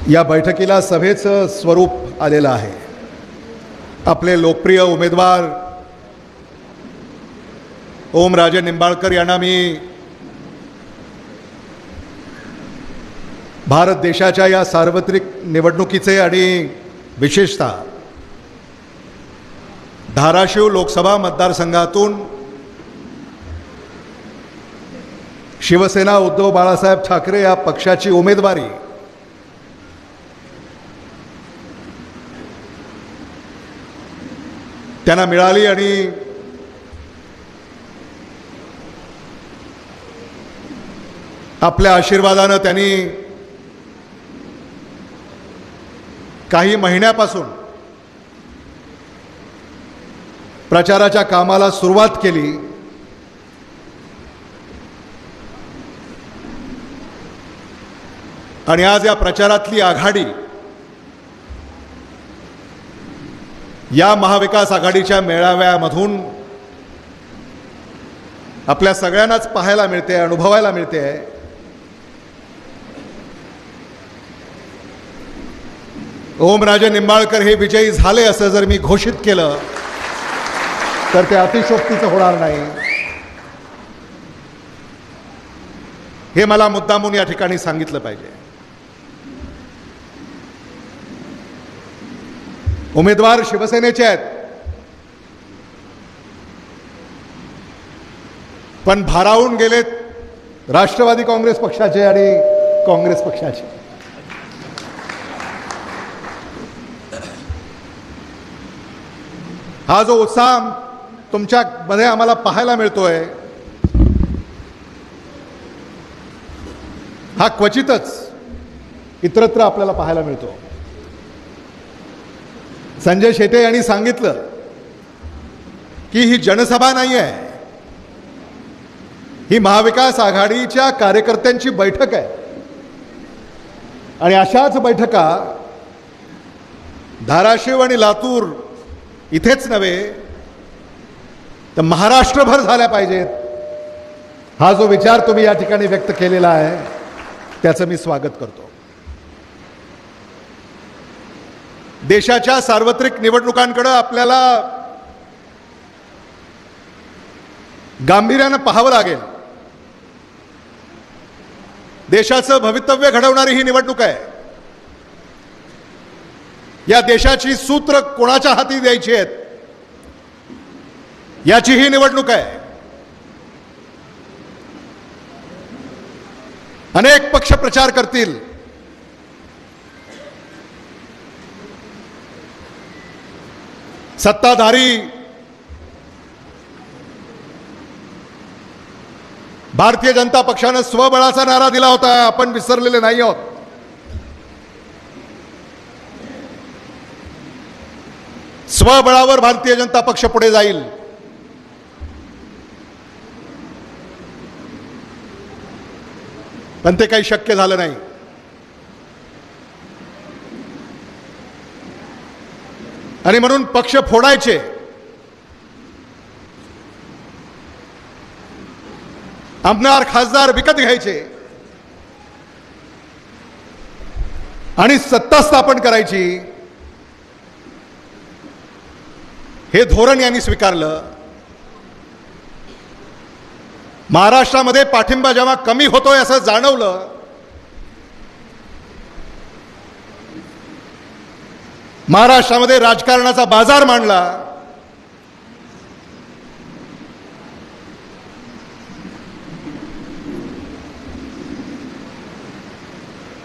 या बैठकीला सभेचं स्वरूप आलेलं आहे। आपले लोकप्रिय उमेदवार ओमराजे निंबाळकर यांना मी भारत देशाच्या या सार्वत्रिक निवडणुकीचे आणि विशेषतः धाराशिव लोकसभा मतदारसंघातून शिवसेना उद्धव बाळासाहेब ठाकरे या पक्षाची उमेदवारी त्यांना मिळाली आणि आपल्या आशीर्वादानं त्यांनी काही महिन्यापासून प्रचाराच्या कामाला सुरुवात केली। आणि आज या प्रचारातली आघाडी या महाविकास आघाडीच्या मेळाव्यामधून आपल्या सगळ्यांनाच पाहायला मिळते, अनुभवायला मिळते। ओमराजे निंबाळकर हे विजयी झाले असं जर मी घोषित केलं तर ते अतिशयोक्तीचं होणार नाही, हे मला मुद्दामून या ठिकाणी सांगितलं पाहिजे। उमेदवार शिवसेनेचे आहेत, पण भारावून गेलेत राष्ट्रवादी काँग्रेस पक्षाचे आणि काँग्रेस पक्षाचे। हा जो उत्साह तुमच्यामध्ये आम्हाला पाहायला मिळतोय हा क्वचितच इतरत्र आपल्याला पाहायला मिळतो। संजय शेटे यांनी सांगितलं की ही जनसभा नाही आहे, ही महाविकास आघाडीच्या कार्यकर्त्यांची बैठक आहे। आणि अशाच बैठका धाराशिव आणि लातूर इथेच नव्हे तर महाराष्ट्रभर झाल्या पाहिजेत। हा जो विचार तुम्ही या ठिकाणी व्यक्त केलेला आहे त्याचं मी स्वागत करतो। देशाच्या सार्वत्रिक निवडणुकांकडे आपल्याला गांभीर्यानं पाहावं लागेल। देशाचं भवितव्य घडवणारी ही निवडणूक आहे। या देशाची सूत्र कोणाच्या हाती द्यायची आहेत याची ही निवडणूक आहे। अनेक पक्ष प्रचार करतील, सत्ताधारी भारतीय जनता पक्षाने स्वबळाचा नारा दिला होता, आपण विसरलेले नाही आहोत। स्वबळावर भारतीय जनता पक्ष पुढे जाईल। पण ते काही शक्य झालं नाही। आणि म्हणून पक्ष फोडायचे, आमदार खासदार विकत घ्यायचे आणि सत्ता स्थापन करायची, हे धोरण यांनी स्वीकारलं। महाराष्ट्रामध्ये पाठिंबा जेव्हा कमी होतोय असं जाणवलं, महाराष्ट्रामध्ये राजकारणाचा बाजार मांडला,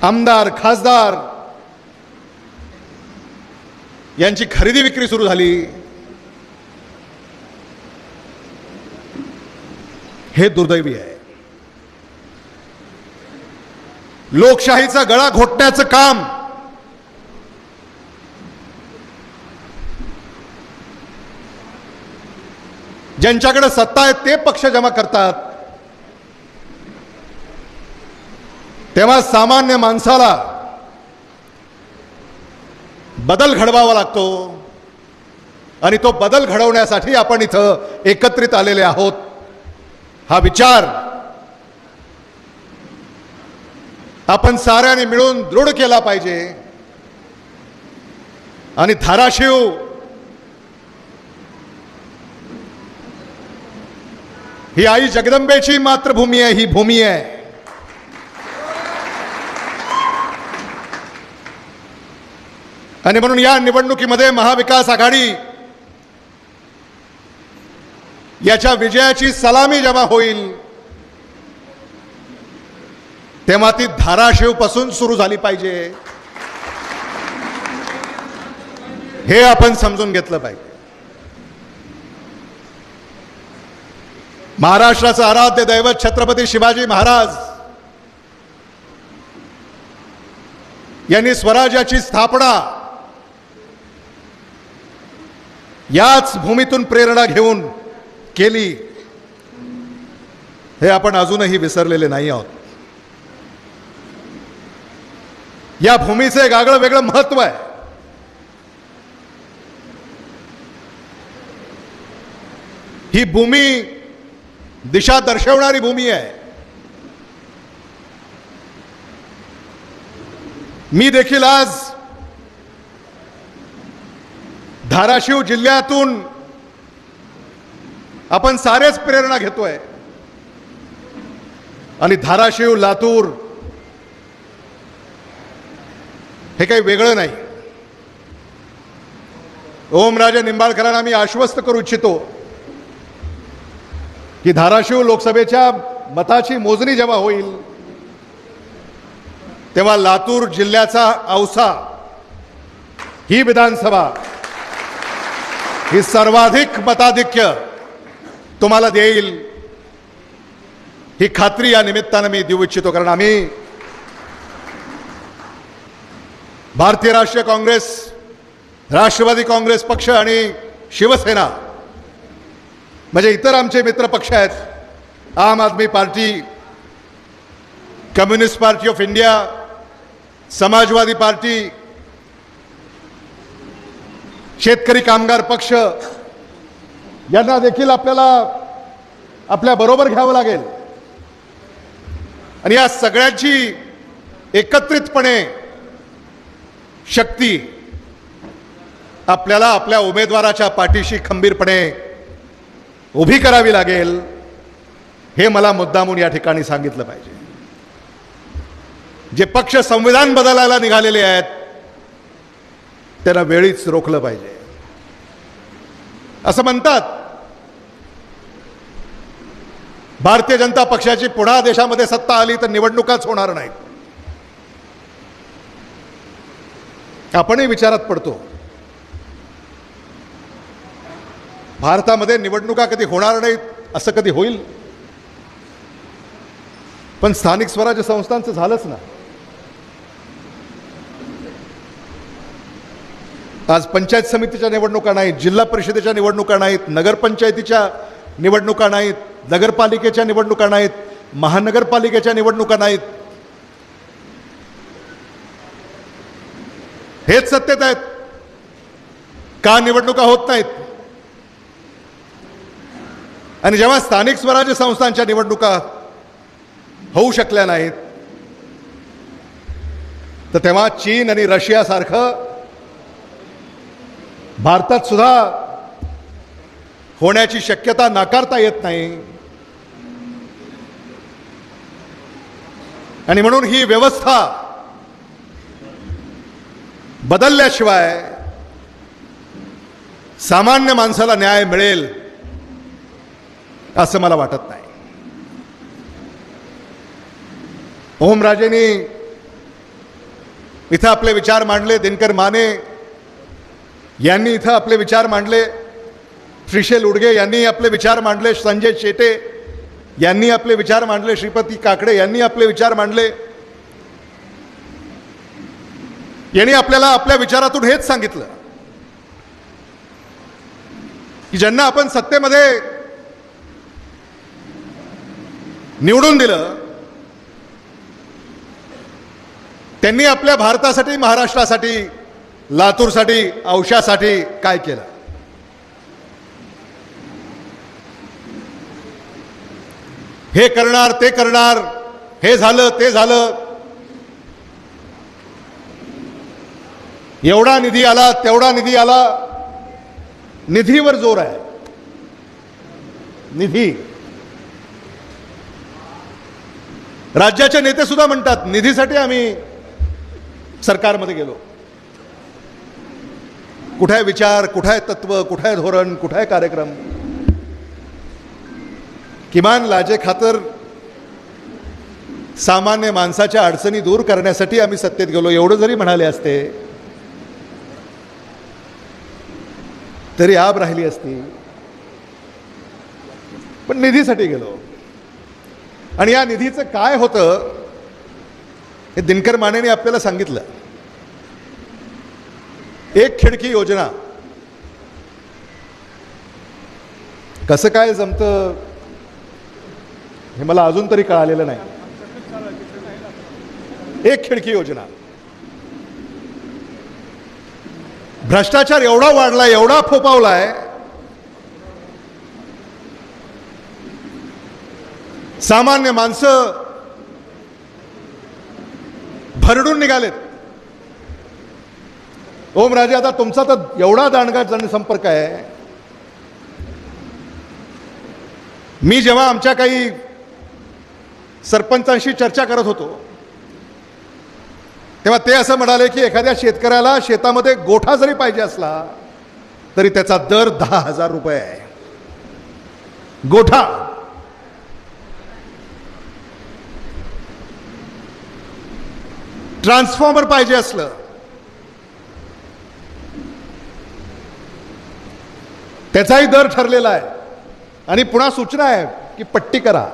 आमदार खासदार यांची खरेदी विक्री सुरू झाली। हे दुर्दैवी आहे। लोकशाहीचा गळा घोटण्याचं काम ज्यांच्याकडे सत्ता आहे ते पक्ष जेव्हा करतात, तेव्हा सामान्य माणसाला बदल घडवावा लागतो। आणि तो बदल घडवण्यासाठी आपण इथं एकत्रित आलेले आहोत। हा विचार आपण साऱ्यांनी मिळून दृढ केला पाहिजे आणि धाराशिव ही आई जगदंबेची मातृभूमी आहे, ही भूमी आहे. आणि म्हणून या निवडणुकीमध्ये महाविकास आघाडी याच्या विजयाची सलामी जेव्हा होईल तेव्हा ती धाराशिव पासून सुरू झाली पाहिजे, हे आपण समजून घेतलं पाहिजे. महाराष्ट्राचं आराध्य दैवत छत्रपती शिवाजी महाराज यांनी स्वराज्याची स्थापना याच भूमीतून प्रेरणा घेऊन केली, हे आपण अजूनही विसरलेले नाही आहोत. या भूमीचं एक आगळं वेगळं महत्व आहे. ही भूमी दिशा दर्शवणारी भूमी आहे. मी देखील आज धाराशिव जिल्ह्यातून आपण सारेच प्रेरणा घेतोय आणि धाराशिव लातूर हे काही वेगळं नाही. ओमराजे निंबाळकरांना मी आश्वस्त करू इच्छितो की धाराशिव लोकसभेच्या मताची मोजणी जेव्हा होईल तेव्हा लातूर जिल्ह्याचा औसा ही विधानसभा ही सर्वाधिक मताधिक्य तुम्हाला देईल, ही खात्री या निमित्तानं मी देऊ इच्छितो. कारण आम्ही भारतीय राष्ट्रीय काँग्रेस, राष्ट्रवादी काँग्रेस पक्ष आणि शिवसेना म्हणजे इतर आमचे मित्र पक्ष आहेत, Aam Aadmi party, communist party of India, Samajwadi party, Shetkari Kamgar पक्ष यांना देखील आपल्याला आपल्या बरोबर घ्यावं लागेल. आणि या सगळ्यांची एकत्रितपणे शक्ती आपल्याला आपल्या उमेदवाराच्या पाठीशी खंबीरपणे उभी करावी लागेल, हे मला मुद्दामून या ठिकाणी सांगितलं पाहिजे. जे पक्ष संविधान बदलायला निघालेले आहेत त्यांना वेळीच रोखलं पाहिजे. असं म्हणतात भारतीय जनता पक्षाची पुन्हा देशामध्ये सत्ता आली तर निवडणुकाच होणार नाहीत. आपणही विचारात पडतो भारतामध्ये निवडणुका कधी होणार नाहीत असं कधी होईल? पण स्थानिक स्वराज्य संस्थांचं झालंच ना. आज पंचायत समितीच्या निवडणुका नाहीत, जिल्हा परिषदेच्या निवडणुका नाहीत, नगरपंचायतीच्या निवडणुका नाहीत, नगरपालिकेच्या निवडणुका नाहीत, महानगरपालिकेच्या निवडणुका नाहीत. हेच सत्तेत आहेत का निवडणुका होत नाहीत? आणि जेव्हा स्थानिक स्वराज्य संस्थांच्या निवडणुका होऊ शकल्या नाहीत तर तेव्हा चीन आणि रशियासारखं भारतात सुद्धा होण्याची शक्यता नाकारता येत नाही. आणि म्हणून ही व्यवस्था बदलल्याशिवाय सामान्य माणसाला न्याय मिळेल असं मला वाटत नाही. ओमराजेंनी इथं आपले विचार मांडले, दिनकर माने यांनी इथं आपले विचार मांडले, श्रीशैल उडगे यांनी आपले विचार मांडले, संजय शेटे यांनी आपले विचार मांडले, श्रीपती काकडे यांनी आपले विचार मांडले. यांनी आपल्याला आपल्या विचारातून हेच सांगितलं की ज्यांना आपण सत्तेमध्ये निवडून दिलं त्यांनी आपल्या भारतासाठी, महाराष्ट्रासाठी, लातूरसाठी, औशासाठी काय केलं? हे करणार, ते करणार, हे झालं, ते झालं, एवढा निधी आला तेवढा निधी आला, निधीवर जोर आहे. निधी. राज्याचे नेते सुद्धा म्हणतात निधीसाठी आम्ही सरकारमध्ये गेलो. कुठे आहे विचार, कुठे आहे तत्व, कुठे आहे धोरण, कुठे आहे कार्यक्रम? किमान लाजे खातर सामान्य माणसाच्या अडचणी दूर करण्यासाठी आम्ही सत्तेत गेलो एवढं जरी म्हणाले असते तरी आब राहिली असती. पण निधीसाठी गेलो. आणि या निधीचं काय होतं हे दिनकर मानेने आपल्याला सांगितलं. एक खिडकी योजना कसं काय जमतं हे मला अजून तरी कळालेलं नाही. एक खिडकी योजना. भ्रष्टाचार एवढा वाढलाय, एवढा फोपावलाय, सामान्य माणसं भरडून निघालेत. ओमराजे, आता तुमचा तर एवढा दांडगा जनसंपर्क आहे. मी जेव्हा आमच्या काही सरपंचांशी चर्चा करत होतो तेव्हा ते असं म्हणाले की एखाद्या शेतकऱ्याला शेतामध्ये गोठा जरी पाहिजे असला तरी त्याचा दर 10,000 रुपये आहे. गोठा. ट्रान्सफॉर्मर पाहिजे असलं त्याचाही दर ठरलेला आहे. आणि पुन्हा सूचना आहे की पट्टी करा.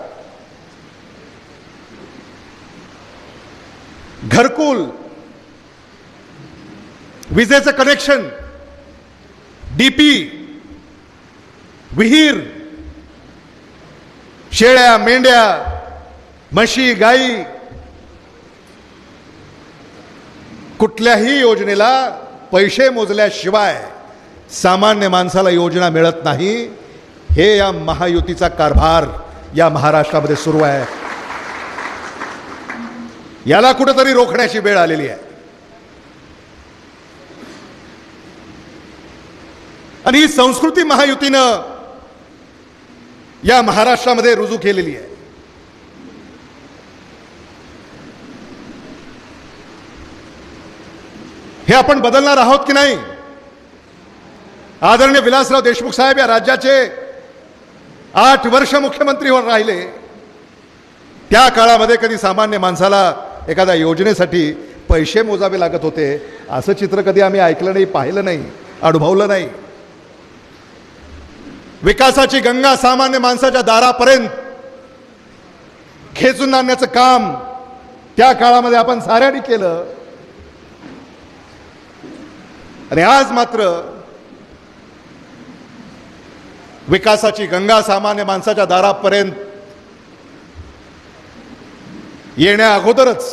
घरकुल, विजेचं कनेक्शन, डीपी, विहीर, शेळ्या, मेंढ्या, म्हशी, गाई, कुठल्याही योजनेला पैसे मोजल्याशिवाय सामान्य माणसाला योजना मिळत नाही. हे या महायुतीचा कारभार या महाराष्ट्रामध्ये सुरू आहे. याला कुठेतरी रोखण्याची वेळ आलेली आहे. आणि ही संस्कृती महायुतीनं या महाराष्ट्रामध्ये रुजू केलेली आहे. हे आपण बदलणार आहोत की नाही? आदरणीय विलासराव देशमुख साहेब या राज्याचे 8 वर्ष मुख्यमंत्री होऊन राहिले. त्या काळामध्ये कधी सामान्य माणसाला एखाद्या योजनेसाठी पैसे मोजावे लागत होते असं चित्र कधी आम्ही ऐकलं नाही, पाहिलं नाही, अनुभवलं नाही. विकासाची गंगा सामान्य माणसाच्या दारापर्यंत खेचून आणण्याचं काम त्या काळामध्ये आपण साऱ्यांनी केलं. आणि आज मात्र विकासाची गंगा सामान्य माणसाच्या दारापर्यंत येण्या अगोदरच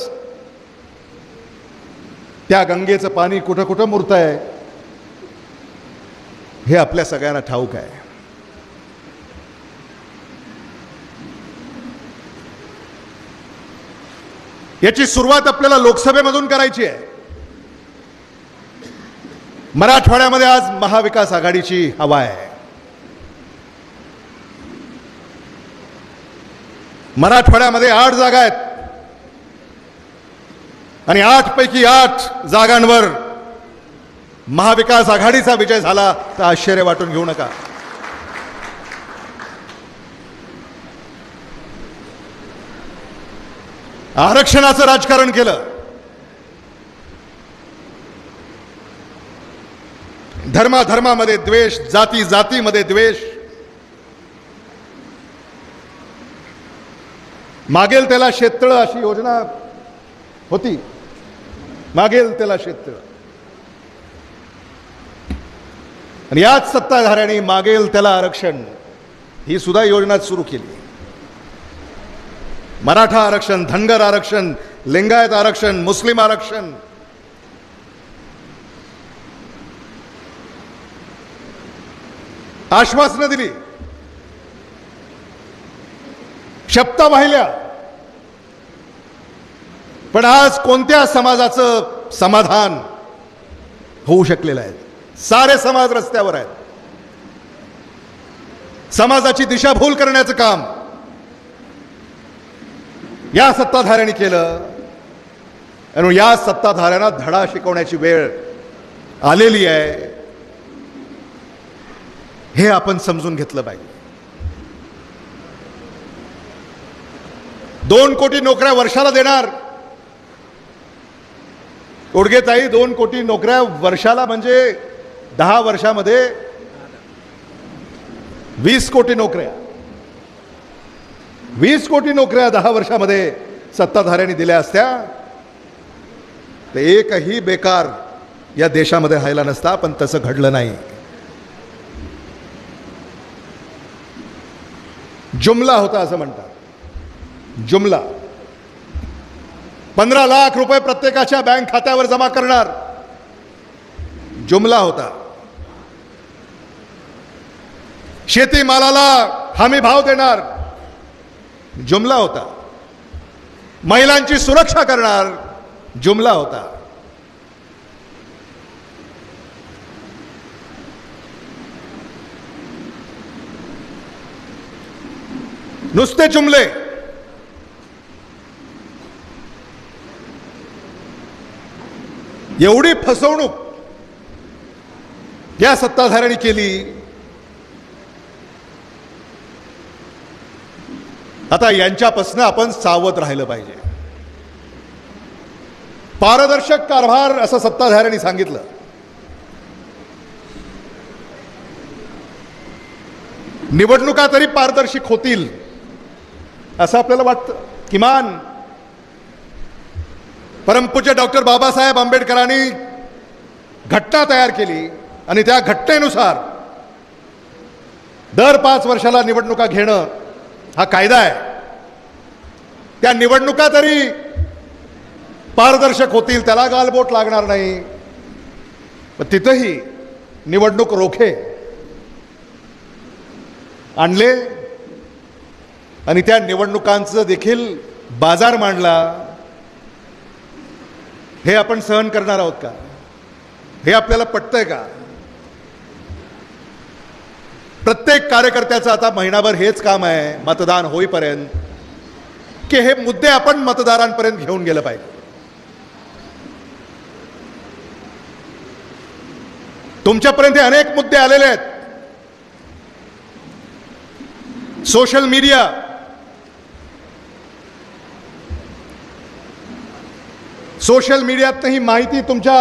त्या गंगेचं पाणी कुठं कुठं मुरतंय हे आपल्या सगळ्यांना ठाऊक आहे. याची सुरुवात आपल्याला लोकसभेमधून करायची आहे. मराठवाड्यामध्ये आज महाविकास आघाडीची हवा आहे. मराठवाड्यामध्ये 8 जागा आहेत आणि 8 पैकी 8 जागांवर महाविकास आघाडीचा विजय झाला तर आश्चर्य वाटून घेऊ नका. आरक्षणाचं राजकारण केलं. धर्माधर्मामध्ये द्वेष, जाती जातीमध्ये द्वेष. मागेल त्याला शेततळ अशी योजना होती. मागेल त्याला शेततळ. आणि याच सत्ताधाऱ्यांनी मागेल त्याला आरक्षण ही सुद्धा योजना सुरू केली. मराठा आरक्षण, धनगर आरक्षण, लिंगायत आरक्षण, मुस्लिम आरक्षण. आश्वासनं दिली, शपथा वाहिल्या. पण आज कोणत्या समाजाचं समाधान, होऊ शकलेला आहे. सारे समाज रस्त्यावर आहेत. समाजाची दिशाभूल करण्याचं काम या सत्ताधाऱ्यांनी केलं आणि या सत्ताधाऱ्यांना धडा शिकवण्याची वेळ आलेली आहे. हे आपण समजून घेतलं पाहिजे. 2 कोटी नोकऱ्या वर्षाला देणार उडगेताई. 2 कोटी नोकऱ्या वर्षाला म्हणजे 10 वर्षामध्ये 20 कोटी नोकऱ्या. 20 कोटी नोकऱ्या 10 वर्षामध्ये सत्ताधाऱ्यांनी दिल्या असत्या तर एकही बेकार या देशामध्ये राहिला नसता. पण तसं घडलं नाही. जुमला होता असं म्हणतात. जुमला 15 लाख रुपये प्रत्येकाच्या बँक खात्यावर जमा करणार जुमला होता. शेतीमालाला हमी भाव देणार जुमला होता. महिलांची सुरक्षा करणार जुमला होता. नुसते जुमले. एवढी फसवणूक या सत्ताधाऱ्यांनी केली. आता यांच्यापासून आपण सावध राहिलं पाहिजे. पारदर्शक कारभार असं सत्ताधाऱ्यांनी सांगितलं. निवडणुका तरी पारदर्शक होतील असं आपल्याला वाटतं. किमान परमपूज्य डॉक्टर बाबासाहेब आंबेडकरांनी घटना तयार केली आणि त्या घटनेनुसार दर 5 वर्षाला निवडणुका घेणं हा कायदा आहे. त्या निवडणुका तरी पारदर्शक होतील, त्याला गालबोट लागणार नाही. पण तिथंही निवडणूक रोखे आणले आणि त्या निवडणुकांचं देखील बाजार मांडला. हे आपण सहन करणार आहोत का? हे आपल्याला पटतंय का? प्रत्येक कार्यकर्त्याचं आता महिनाभर हेच काम आहे मतदान होईपर्यंत की हे मुद्दे आपण मतदारांपर्यंत घेऊन गेलं पाहिजे. तुमच्यापर्यंत हे अनेक मुद्दे आलेले आहेत. सोशल मीडिया, सोशल मीडियात ही माहिती तुमच्या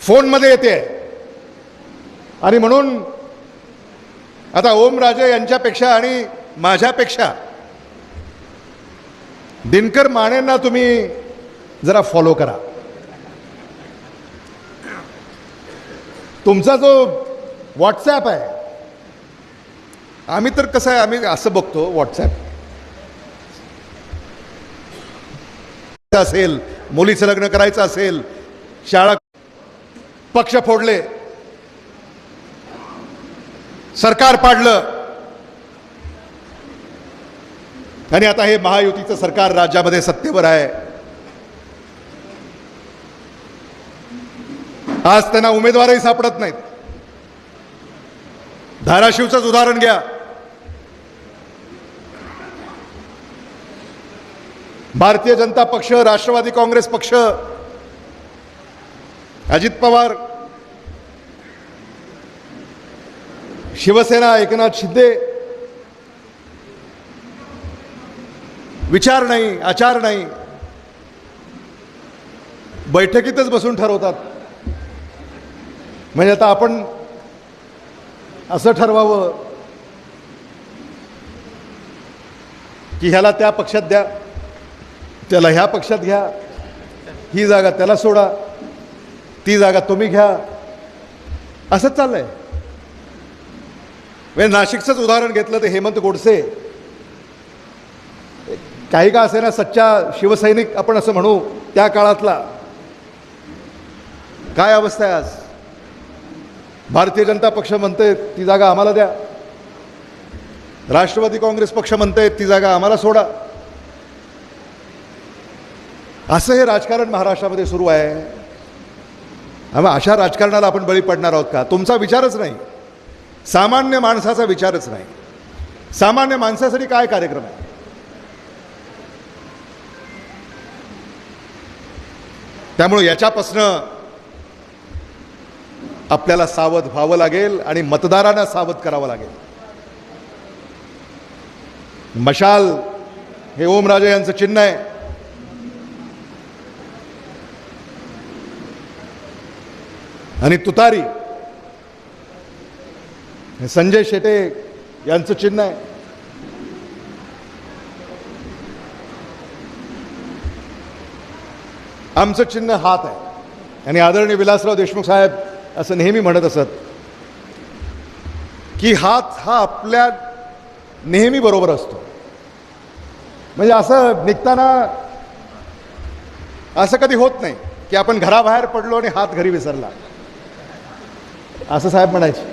फोनमध्ये येते आणि म्हणून आता ओमराजे यांच्यापेक्षा आणि माझ्यापेक्षा दिनकर मानेंना तुम्ही जरा फॉलो करा. तुमचा जो व्हॉट्सॲप आहे, आम्ही तर कसं आहे, आम्ही असं बघतो व्हॉट्सॲप असेल, मुलीचं लग्न करायचं असेल, शाळा, पक्ष फोडले, सरकार पाडलं आणि आता हे महायुतीचं सरकार राज्यामध्ये सत्तेवर आहे. आज त्यांना उमेदवारही सापडत नाहीत. धाराशिवचंच उदाहरण घ्या. भारतीय जनता पक्ष, राष्ट्रवादी काँग्रेस पक्ष, अजित पवार, शिवसेना, एकनाथ शिंदे, विचार नाही, आचार नाही, बैठकीतच बसून ठरवतात. म्हणजे आता आपण असं ठरवावं की ह्याला त्या पक्षात द्या, त्याला ह्या पक्षात घ्या, ही जागा त्याला सोडा, ती जागा तुम्ही घ्या, असंच चाललंय. म्हणजे नाशिकचंच उदाहरण घेतलं तर हेमंत गोडसे काही का असे ना सच्चा शिवसैनिक आपण असं म्हणू, त्या काळातला काय अवस्था आहे आज. भारतीय जनता पक्ष म्हणते ती जागा आम्हाला द्या, राष्ट्रवादी काँग्रेस पक्ष म्हणते ती जागा आम्हाला सोडा. असं हे राजकारण महाराष्ट्रामध्ये सुरू आहे. मग अशा राजकारणाला आपण बळी पडणार आहोत का? तुमचा विचारच नाही, सामान्य माणसाचा विचारच नाही. सामान्य माणसासाठी काय कार्यक्रम आहे? त्यामुळे याच्यापासनं आपल्याला सावध व्हावं लागेल आणि मतदारांना सावध करावं लागेल. मशाल हे ओमराजे यांचं चिन्ह आहे. आणि तुतारी हे संजय शेटे यांचं चिन्ह आहे. आमचं चिन्ह हात आहे. आणि आदरणीय विलासराव देशमुख साहेब असं नेहमी म्हणत असत की हात हा आपल्या नेहमी बरोबर असतो. म्हणजे असं निघताना असं कधी होत नाही की आपण घराबाहेर पडलो आणि हात घरी विसरला, असं साहेब म्हणायचे.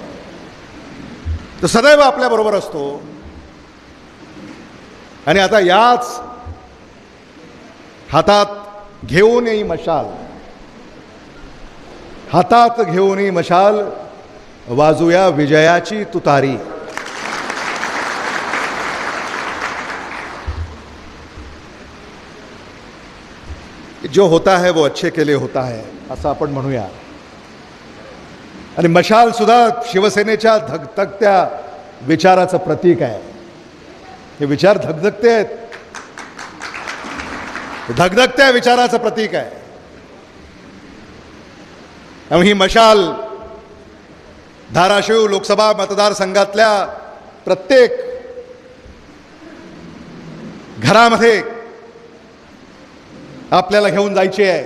तो सदैव आपल्या बरोबर असतो. आणि आता याच हातात घेऊनही मशाल, हातात घेऊनही मशाल, वाजूया विजयाची तुतारी. जो होता है वो अच्छे के लिए होता है असं आपण म्हणूया. आणि मशाल सुद्धा शिवसेनेच्या धगधगत्या विचाराचं प्रतीक आहे. हे विचार धगधगते आहेत, धगधगत्या विचाराचं प्रतीक आहे. त्यामुळे ही मशाल धाराशिव लोकसभा मतदारसंघातल्या प्रत्येक घरामध्ये आपल्याला घेऊन जायची आहे.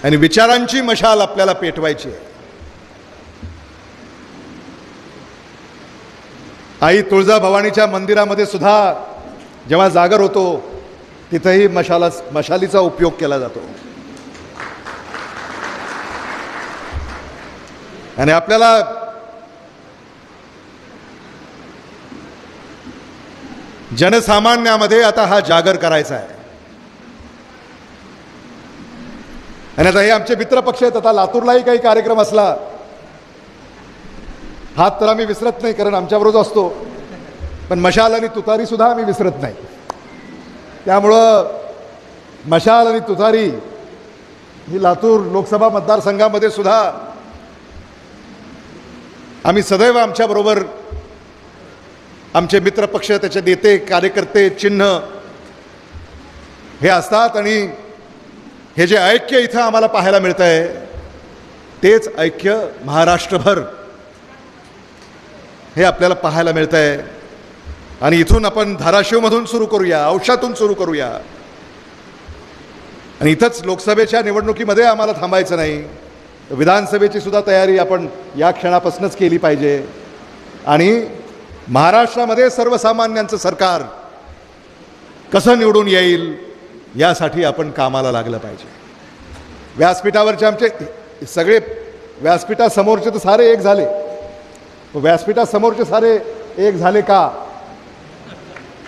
आणि विचारांची मशाल आपल्याला पेटवायची आहे. आई तुळजाभवानीच्या मंदिरामध्ये सुद्धा जेव्हा जागर होतो तिथेही मशालीचा उपयोग केला जातो. आणि आपल्याला जनसामान्यामध्ये आता हा जागर करायचा आहे. आणि आता हे आमचे मित्रपक्ष आहेत. आता लातूरलाही काही कार्यक्रम असला, हात तर आम्ही विसरत नाही कारण आमच्याबरोबर असतो, पण मशाल आणि तुतारी सुद्धा आम्ही विसरत नाही. त्यामुळं मशाल आणि तुतारी ही लातूर लोकसभा मतदारसंघामध्ये सुद्धा आम्ही सदैव आमच्याबरोबर आमचे मित्रपक्ष, त्याचे नेते, कार्यकर्ते, चिन्ह हे असतात. आणि हे जे ऐक्य इथं आम्हाला पाहायला मिळतं आहे तेच ऐक्य महाराष्ट्रभर हे आपल्याला पाहायला मिळतं आहे. आणि इथून आपण धाराशिवमधून सुरू करूया, औशातून सुरू करूया. आणि इथंच लोकसभेच्या निवडणुकीमध्ये आम्हाला थांबायचं नाही, विधानसभेची सुद्धा तयारी आपण या क्षणापासूनच केली पाहिजे. आणि महाराष्ट्रामध्ये सर्वसामान्यांचं सरकार कसं निवडून येईल यासाठी आपण कामाला लागलं पाहिजे. व्यासपीठावरचे आमचे सगळे व्यासपीठासमोरचे तर सारे एक झाले. व्यासपीठासमोरचे सारे एक झाले का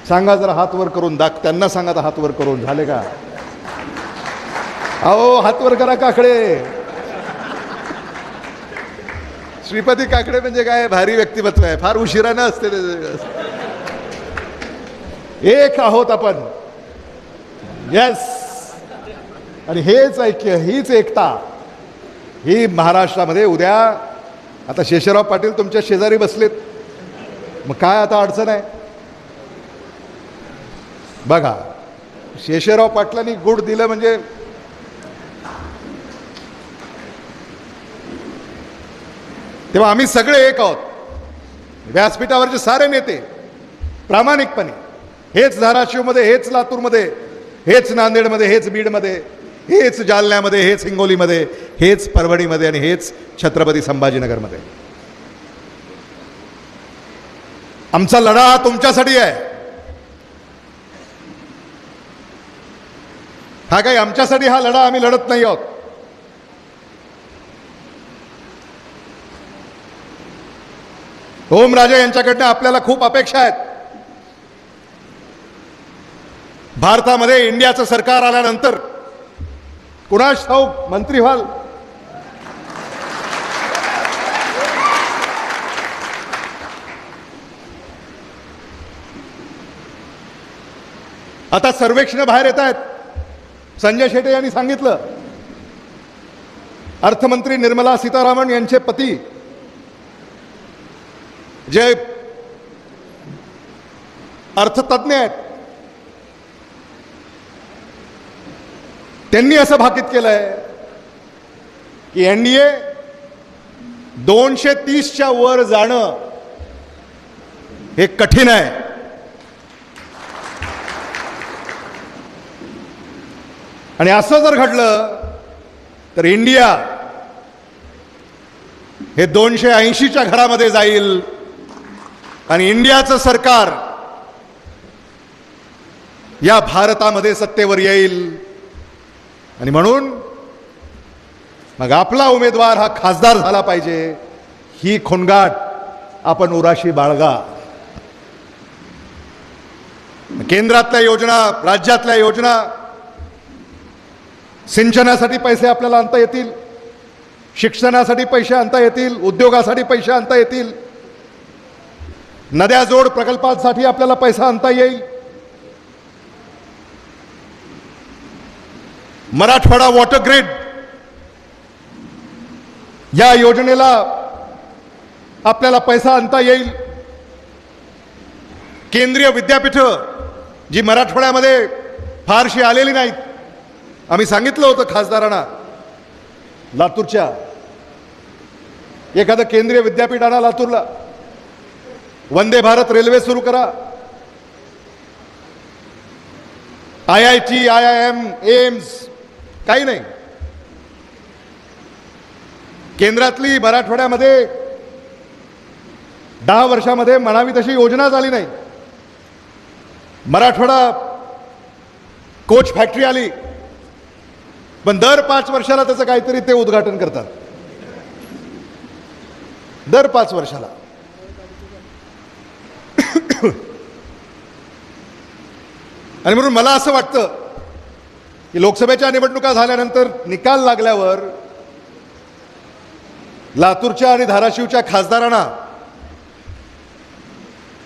सांगा जरा, हात वर करून त्यांना सांगा तर हात वर करून झाले का? अहो हात वर करा काकडे. श्रीपती काकडे म्हणजे काय भारी व्यक्तिमत्व आहे, फार उशिरानं असते. एक आहोत आपण. येस. आणि हेच ऐक्य, हीच एकता ही महाराष्ट्रामध्ये उद्या. आता शेषराव पाटील तुमच्या शेजारी बसलेत, मग काय आता अडचण आहे? बघा, शेषराव पाटलांनी गुड दिलं म्हणजे तेव्हा आम्ही सगळे एक आहोत. व्यासपीठावरचे सारे नेते प्रामाणिकपणे, हेच धाराशिवमध्ये, हेच लातूरमध्ये, हेच नांदेडमध्ये, हेच बीडमध्ये, हेच जालन्यामध्ये, हेच हिंगोलीमध्ये, हेच परभणीमध्ये आणि हेच छत्रपती संभाजीनगरमध्ये. आमचा लढा तुमच्यासाठी आहे. हा काही आमच्यासाठी हा लढा आम्ही लढत नाही आहोत. ओमराजे यांच्याकडनं आपल्याला खूप अपेक्षा आहेत. भारतामध्ये इंडियाचं सरकार आल्यानंतर कुणास ठाऊक मंत्री व्हाल, आता सर्वेक्षण बाहेर येत आहेत. संजय शेटे यांनी सांगितलं, अर्थमंत्री निर्मला सीतारामन यांचे पती जे अर्थतज्ञ आहेत, त्यांनी असं भाकीत केलंय की एनडीए 230च्या वर जाणं हे कठीण आहे. आणि असं जर घडलं तर इंडिया हे 280च्या घरामध्ये जाईल आणि इंडियाचं सरकार या भारतामध्ये सत्तेवर येईल. आणि म्हणून मग आपला उमेदवार हा खासदार झाला पाहिजे, ही खोनगाट आपण उराशी बाळगा. केंद्रातल्या योजना, राज्यातल्या योजना, सिंचनासाठी पैसे आपल्याला आणता येतील, शिक्षणासाठी पैसे आणता येतील, उद्योगासाठी पैसे आणता येतील, नद्या जोड प्रकल्पांसाठी आपल्याला पैसा आणता येईल. मराठवाडा वॉटर ग्रिड या योजनेला आपल्याला पैसा आणता येईल. केंद्रीय विद्यापीठं जी मराठवाड्यामध्ये फारशी आलेली नाहीत, आम्ही सांगितलं होतं खासदारांना, लातूरच्या एखादं केंद्रीय विद्यापीठ आणा लातूरला, वंदे भारत रेल्वे सुरू करा, IIT, IIM, एम्स, काही नाही. केंद्रातली मराठवाड्यामध्ये 10 वर्षामध्ये म्हणावी तशी योजना झाली नाही. मराठवाडा कोच फॅक्टरी आली, पण दर 5 वर्षाला त्याचं काहीतरी ते उद्घाटन करतात, दर 5 वर्षाला. आणि म्हणून मला असं वाटतं की लोकसभेच्या निवडणुका झाल्यानंतर निकाल लागल्यावर लातूरच्या आणि धाराशिवच्या खासदारांना,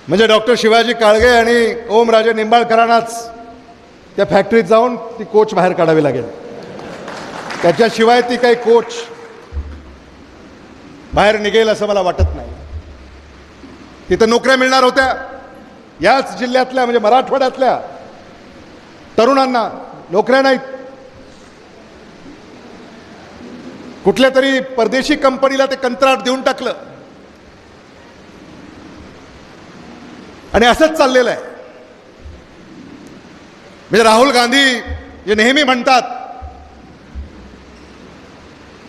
म्हणजे डॉक्टर शिवाजी काळगे आणि ओमराजे निंबाळकरांनाच त्या फॅक्टरीत जाऊन ती कोच बाहेर काढावी लागेल. त्याच्याशिवाय ती काही कोच बाहेर निघेल असं मला वाटत नाही. तिथं नोकऱ्या मिळणार होत्या याच जिल्ह्यातल्या, म्हणजे मराठवाड्यातल्या तरुणांना नोकऱ्या नाहीत. कुठल्या तरी परदेशी कंपनीला ते कंत्राट देऊन टाकलं आणि असंच चाललेलं आहे. म्हणजे राहुल गांधी जे नेहमी म्हणतात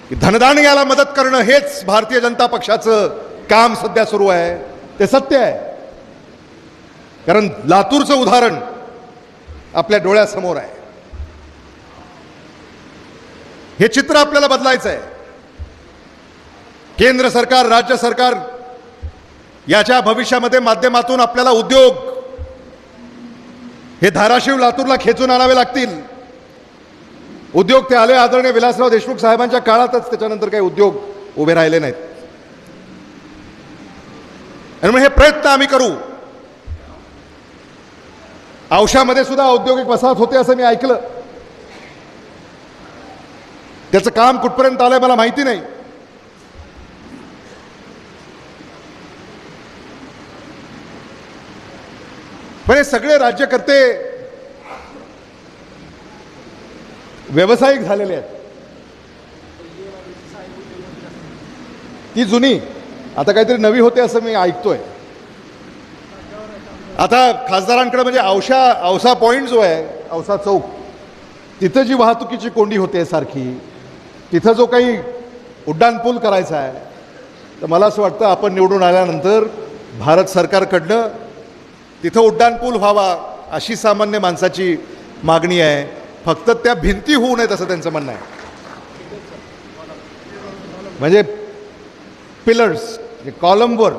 की धनदांडग्याला मदत करणं हेच भारतीय जनता पक्षाचं काम सध्या सुरू आहे, ते सत्य आहे. कारण लातूरचं उदाहरण आपल्या डोळ्यासमोर आहे. हे चित्र आपल्याला बदलायचं आहे. केंद्र सरकार, राज्य सरकार याच्या भविष्यामध्ये माध्यमातून आपल्याला उद्योग हे धाराशिव लातूरला खेचून आणावे लागतील. उद्योग ते आले आदरणीय विलासराव देशमुख साहेबांच्या काळातच, त्याच्यानंतर काही उद्योग उभे राहिले नाहीत. आणि मग हे प्रयत्न आम्ही करू. औशामध्ये सुद्धा औद्योगिक वसाहत होते असं मी ऐकलं. त्याचं काम कुठपर्यंत आलंय मला माहिती नाही. पण हे सगळे राज्यकर्ते व्यावसायिक झालेले आहेत. ती जुनी आता काहीतरी नवी होते असं मी ऐकतोय. आता खासदारांकडे म्हणजे औसा पॉइंट जो आहे, औसा चौक, तिथं जी वाहतुकीची कोंडी होते सारखी, तिथं जो काही उड्डाणपूल करायचा आहे, तर मला असं वाटतं आपण निवडून आल्यानंतर भारत सरकारकडनं तिथं उड्डाणपूल व्हावा अशी सामान्य माणसाची मागणी आहे. फक्त त्या भिंती होऊ नयेत असं त्यांचं म्हणणं आहे. म्हणजे पिलर्स, कॉलमवर,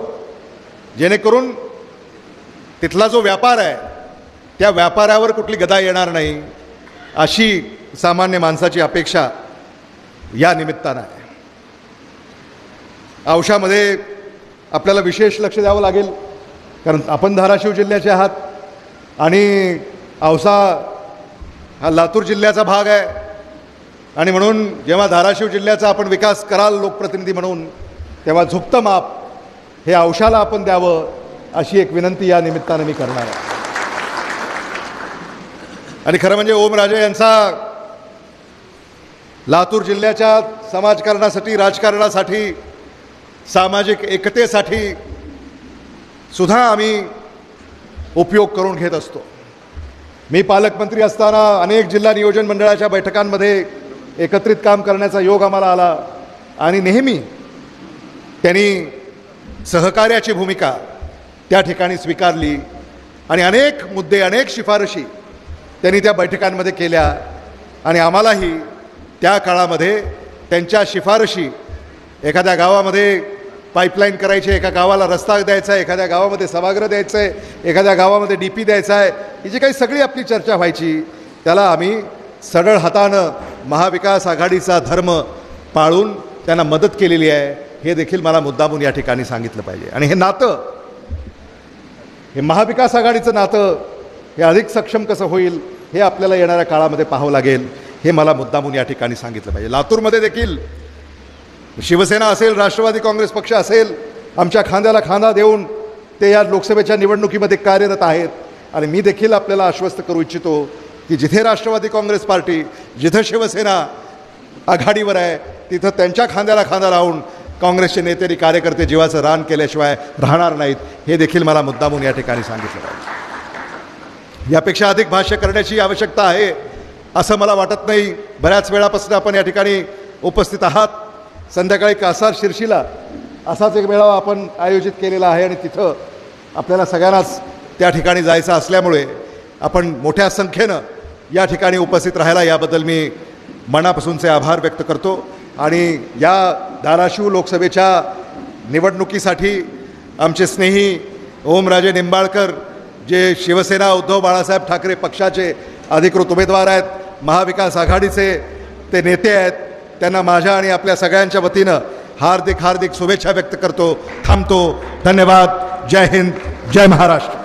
जेणेकरून तिथला जो व्यापार आहे त्या व्यापाऱ्यावर कुठली गदा येणार नाही अशी सामान्य माणसाची अपेक्षा या निमित्तानं आहे. औशामध्ये आपल्याला विशेष लक्ष द्यावं लागेल, कारण आपण धाराशिव जिल्ह्याचे आहात आणि औसा हा लातूर जिल्ह्याचा भाग आहे आणि म्हणून जेव्हा धाराशिव जिल्ह्याचा आपण विकास कराल लोकप्रतिनिधी म्हणून, तेव्हा झुकतं माप हे औशाला आपण द्यावं अशी एक विनंती या निमित्तानं मी करणार आहे. आणि खरं म्हणजे ओमराजे यांचा लातूर जिल्ह्याच्या समाजकारणासाठी, राजकारणासाठी, सामाजिक एकतेसाठी सुद्धा आम्ही उपयोग करून घेत असतो. मी पालकमंत्री असताना अनेक जिल्हा नियोजन मंडळाच्या बैठकांमध्ये एकत्रित काम करण्याचा योग आम्हाला आला आणि नेहमी त्यांनी सहकार्याची भूमिका त्या ठिकाणी स्वीकारली आणि अनेक मुद्दे, अनेक शिफारशी त्यांनी त्या बैठकांमध्ये केल्या आणि आम्हालाही त्या काळामध्ये त्यांच्या शिफारशी, एखाद्या गावामध्ये पाईपलाईन करायची, एका गावाला रस्ता द्यायचा आहे, एखाद्या गावामध्ये सभागृह द्यायचं आहे, एखाद्या गावामध्ये DP द्यायचा आहे, ही जी काही सगळी आपली चर्चा व्हायची त्याला आम्ही सरळ हातानं महाविकास आघाडीचा धर्म पाळून त्यांना मदत केलेली आहे, हे देखील मला मुद्दामून या ठिकाणी सांगितलं पाहिजे. आणि हे नातं, हे महाविकास आघाडीचं नातं हे अधिक सक्षम कसं होईल हे आपल्याला येणाऱ्या काळामध्ये पाहावं लागेल, हे मला मुद्दामून या ठिकाणी सांगितलं पाहिजे. लातूरमध्ये देखील शिवसेना असेल, राष्ट्रवादी काँग्रेस पक्ष असेल, आमच्या खांद्याला खांदा देऊन ते या लोकसभेच्या निवडणुकीमध्ये कार्यरत आहेत. आणि मी देखील आपल्याला आश्वस्त करू इच्छितो की जिथे राष्ट्रवादी काँग्रेस पार्टी, जिथं शिवसेना आघाडीवर आहे, तिथं त्यांच्या खांद्याला खांदा लावून काँग्रेसचे नेते आणि कार्यकर्ते जीवाचं रान केल्याशिवाय राहणार नाहीत, हे देखील मला मुद्दामून या ठिकाणी सांगितलं पाहिजे. यापेक्षा अधिक भाष्य करण्याची आवश्यकता आहे असं मला वाटत नाही. बऱ्याच वेळापासून आपण या ठिकाणी उपस्थित आहात. संध्याकाळी कासार शिर्शीला असाच एक मेळावा आपण आयोजित केलेला आहे आणि तिथं आपल्याला सगळ्यांनाच त्या ठिकाणी जायचं असल्यामुळे आपण मोठ्या संख्येनं या ठिकाणी उपस्थित राहायला याबद्दल मी मनापासूनचे आभार व्यक्त करतो. आणि या धाराशिव लोकसभेच्या निवडणुकीसाठी आमचे स्नेही ओमराजे निंबाळकर, जे शिवसेना उद्धव बाळासाहेब ठाकरे पक्षाचे अधिकृत उमेदवार आहेत, महाविकास आघाडीचे ते नेते आहेत, त्यांना माझ्या आणि आपल्या सगळ्यांच्या वतीनं हार्दिक हार्दिक शुभेच्छा व्यक्त करतो. थांबतो. धन्यवाद. जय हिंद, जय महाराष्ट्र.